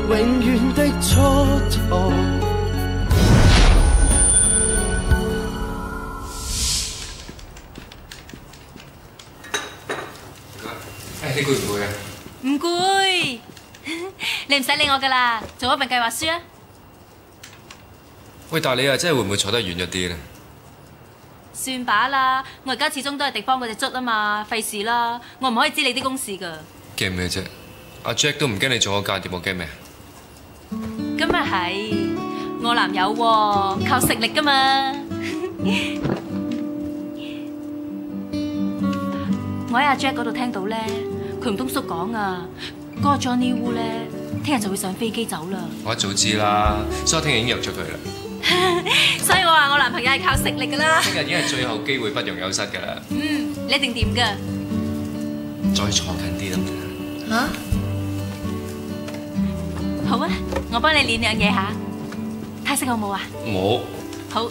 永遠的蹉跎。你攰唔攰啊？唔攰，你唔使理我噶啦，做一份計劃書啊！喂，但係你又真係會唔會坐得遠咗啲咧？算把啦，我而家始終都係敵方嗰隻卒啊嘛，費事啦，我唔可以知你啲公事噶。驚咩啫？阿 Jack 都唔驚你做我間諜，我驚咩？咁咪係，我男友喎，靠實力噶嘛。我喺阿 Jack 嗰度聽到咧，佢同東叔講啊，嗰個 Johnny Wu 咧，聽日就會上飛機走啦。我一早知啦，所以我聽日已經約咗佢啦。所以我話我男朋友係靠實力噶啦。聽日已經係最後機會，不容有失噶啦。你一定掂噶。再坐近啲得唔得？嚇？好啊，我幫你練兩嘢下，睇識好冇啊？冇。好，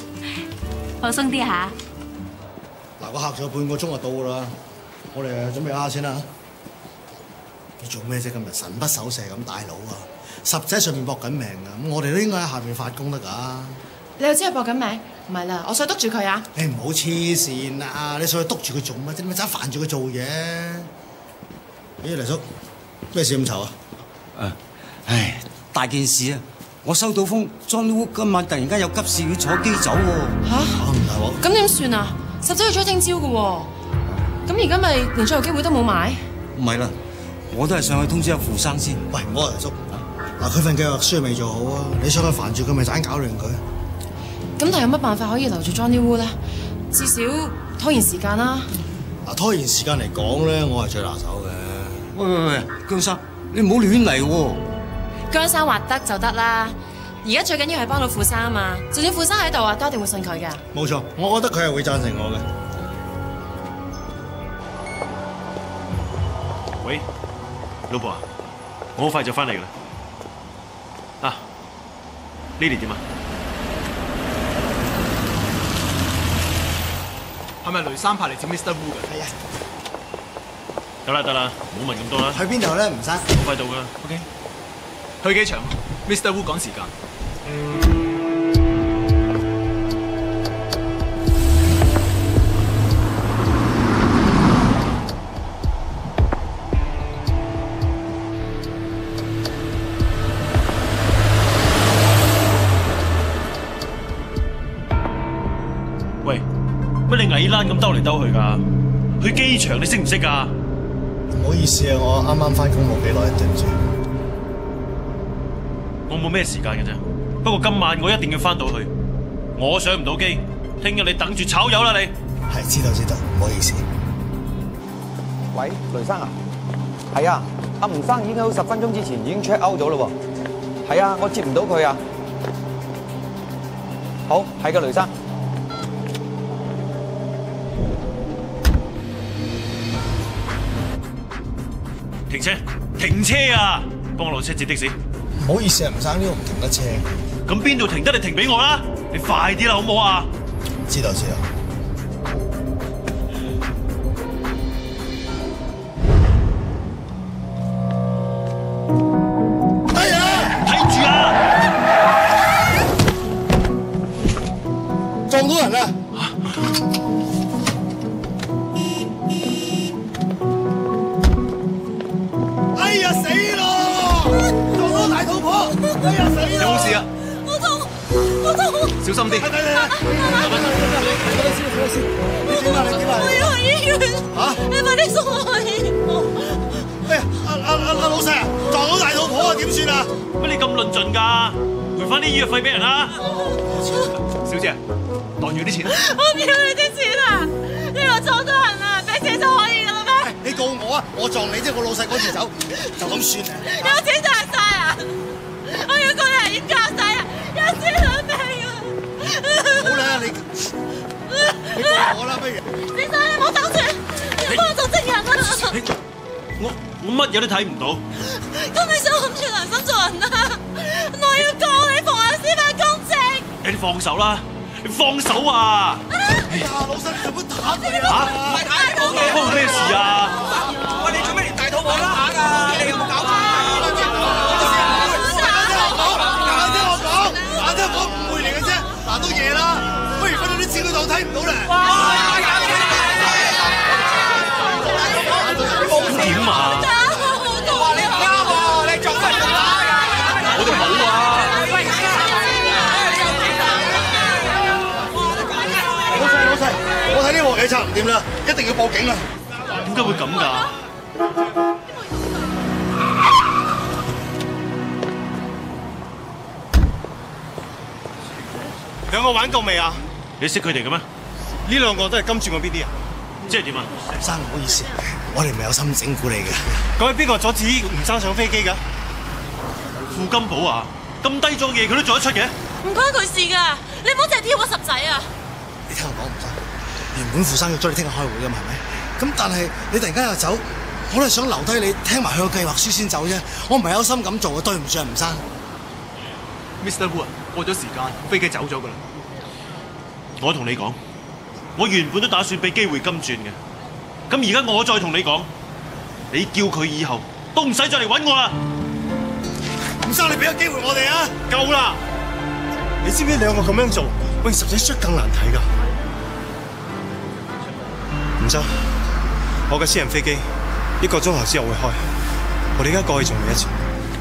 放鬆啲下。嗱，個客仲有半個鐘就到㗎啦，我哋準備下先啦。你做咩啫？今日神不守舍咁，大佬啊！十仔上面搏緊命啊！咁我哋都應該喺下面發工得㗎。你又知係搏緊命？唔係啦，我想督住佢啊！你唔好黐線啊！你上去督住佢做乜啫？你咪盞煩住佢做嘢。咦，黎叔，咩事咁嘈啊？唉，大件事啊！我收到風 ，Johnny Wu 今晚突然間有急事要坐機走喎。嚇！唔大鑊。咁點算啊？十仔要出聽朝嘅喎，咁而家咪連最後機會都冇埋？唔係啦，我都係上去通知阿傅生先。喂，唔好啊，黎叔。嗱，佢份計劃書未做好啊！你上去煩住佢，咪盞搞亂佢。咁但係有乜辦法可以留住 Johnny Wu 咧？至少拖延時間啦。嗱，拖延時間嚟講咧，我係最拿手嘅。喂，姜生，你唔好亂嚟喎。姜生話得就得啦。而家最緊要係幫到傅生啊嘛。就算傅生喺度啊，都一定會信佢㗎。冇錯，我覺得佢係會贊成我嘅。喂，老婆啊，我好快就翻嚟㗎啦。啊，呢啲點啊？係咪雷生派嚟接 Mr. Wu 嘅？係啊。得啦，唔好問咁多啦。去邊度咧，吳生？好快到㗎啦。OK。去機場 ，Mr. Wu 趕時間。喂，乜你矮欄咁兜嚟兜去㗎？去機場你識唔識㗎？唔好意思啊，我啱啱翻工冇幾耐，對唔住。我冇咩時間嘅啫，不過今晚我一定要翻到去。我上唔到機，聽日你等住炒魷啦你。係知道，唔好意思。喂，雷生啊，係啊，阿吳生已經喺10分鐘之前已經 check out 咗咯喎。係啊，我接唔到佢啊。好，係嘅，雷生。停車啊！幫我落車接的士。唔好意思啊，吳生，呢度唔停得車。咁邊度停得？你停俾我啦！你快啲啦，好唔好啊？知道。哎呀！睇住啊！撞到人啦！哎呀死咯！撞到大肚婆！哎呀死咯！有冇事啊？我痛！小心啲！你點啊？我要去醫院！嚇！你快啲送我去醫院！哎呀！阿老細啊，撞到大肚婆啊，點算啊？乜你咁論盡㗎？賠翻啲醫藥費俾人啦！小姐，袋住啲錢。我唔要你啲錢啊！呢個撞到人啊，俾錢就可以㗎啦咩？你告我啊！我撞你啫，我老細趕住走，就咁算啊！有錢就係晒啊！我要個人已經交晒啊！有錢兩命啊！好啦，你告我啦，不如。先生，你唔好走住，你幫我做證人啊！我乜嘢都睇唔到。咁你想冚住良心做人啊？我要告你妨礙司法公正！你放手啦！你放手啊！哎呀，老細，你做乜打佢啊？唔係大肚婆，咩事啊？喂，你做咩連大肚婆都打㗎？你有冇搞錯？仔差唔掂啦，一定要報警啦！點解會咁㗎？兩個玩夠未啊？你識佢哋嘅咩？呢兩個都係金鑽嗰邊啲人。即係點啊？生唔好意思，我哋唔係有心整蠱你嘅。咁係邊個阻止吳生上飛機㗎？傅金寶啊，咁低咗嘢佢都做得出嘅？唔關佢事㗎，你唔好淨係挑我十仔啊！你聽我講，吳生，原本傅生約咗你聽日開會㗎嘛，係咪？咁但係你突然間又走，我都係想留低你聽埋佢個計劃書先走啫。我唔係有心咁做嘅，對唔住啊，吳生。Mr. Wu 過咗時間，飛機走咗㗎啦。我同你講，我原本都打算俾機會金鑽嘅，咁而家我再同你講，你叫佢以後都唔使再嚟揾我啦。吳生，你俾個機會我哋啊！夠啦！你知唔知兩個咁樣做，喂十仔出更難睇㗎？吳生，我嘅私人飛機1個鐘頭之後會開，我哋而家過去仲未一次，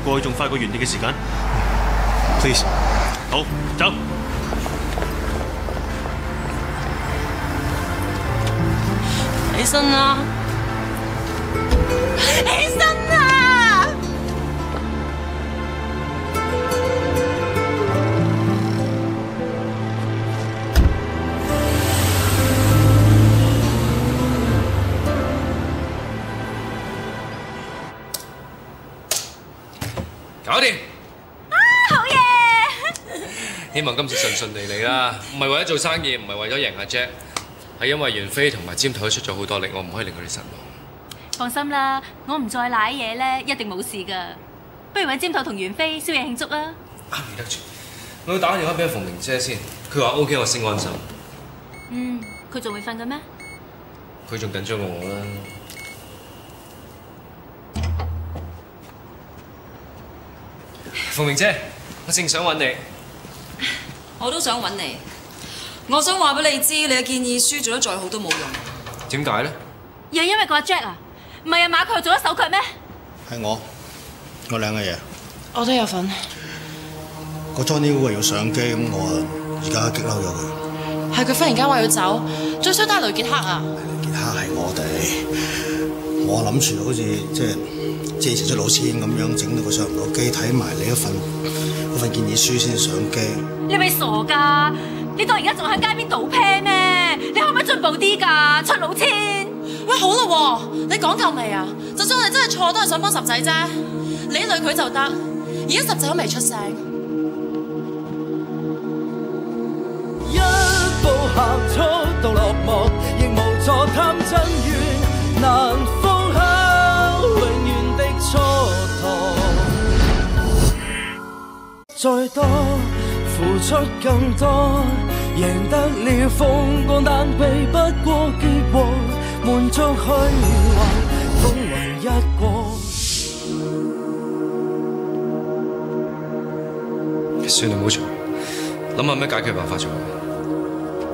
過去仲快過原地嘅時間。Please， 好，走。起身啦！起身啦！搞掂！好嘢！希望今次順利利啦，唔係為咗做生意，唔係為咗贏阿 Jack， 係因為袁飛同埋尖頭都出咗好多力，我唔可以令佢哋失望。放心啦，我唔再舐嘢咧，一定冇事噶。不如揾尖頭同袁飛宵夜慶祝啦。啱唔得住，我要打個電話俾馮明姐先，佢話 OK， 我先安心。佢仲未瞓嘅咩？佢仲緊張過我啦。馮明姐，我正想揾你。我都想揾你。我想話俾你知，你嘅建議書做得再好都冇用。點解咧？又係因為個阿 Jack 啊？唔係阿馬佢做咗手腳咩？係我兩個嘢。我都有份。個 Johnny Wu 要上機，咁我而家激嬲咗佢。係佢忽然間話要走，最衰都係雷傑克啊！雷傑克係我諗住好似即係以前出老千咁樣整到佢上唔到機，睇埋你嗰份建議書先上機。你咪傻㗎！你當而家仲喺街邊賭啤咩？你可唔可以進步啲㗎？出老千！喂，好啦喎，你講夠未啊？就算我哋真係錯，都係想幫十仔啫。你累佢就得，而家十仔都未出聲。一步行出到落幕，亦無助貪真願難封口，永遠的蹉跎。再多付出更多，贏得了風光，但避不過結果，滿足虛幻，風雲一過。算啦，唔好嘈，諗下咩解決辦法做。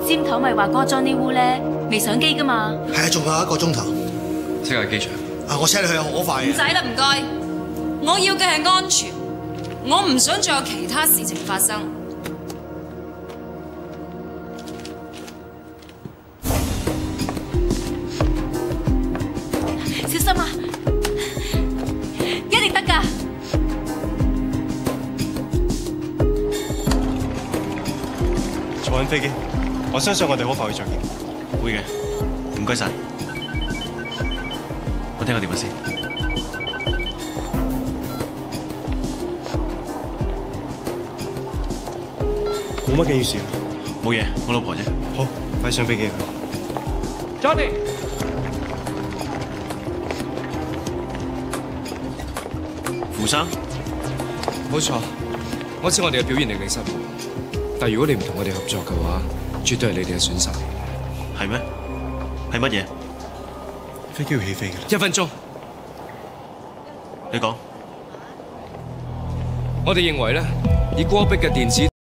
尖頭咪話嗰個 Johnny Wu 咧未上機㗎嘛？係啊，仲有1個鐘頭。即係機場。我車你去好快嘅。唔使啦，唔該。我要嘅係安全，我唔想再有其他事情發生。小心啊！一定得㗎。坐緊飛機，我相信我哋好快會着陸。會嘅，唔該晒。我聽個電話先。冇乜緊要事啊。冇嘢，我老婆啫。好，快上飛機。Johnny， 傅生，冇錯，我知我哋嘅表現令你失望，但如果你唔同我哋合作嘅話，絕對係你哋嘅損失。係咩？係乜嘢？飛機要起飛㗎啦。1分鐘。你講。我哋認為咧，以戈壁嘅電子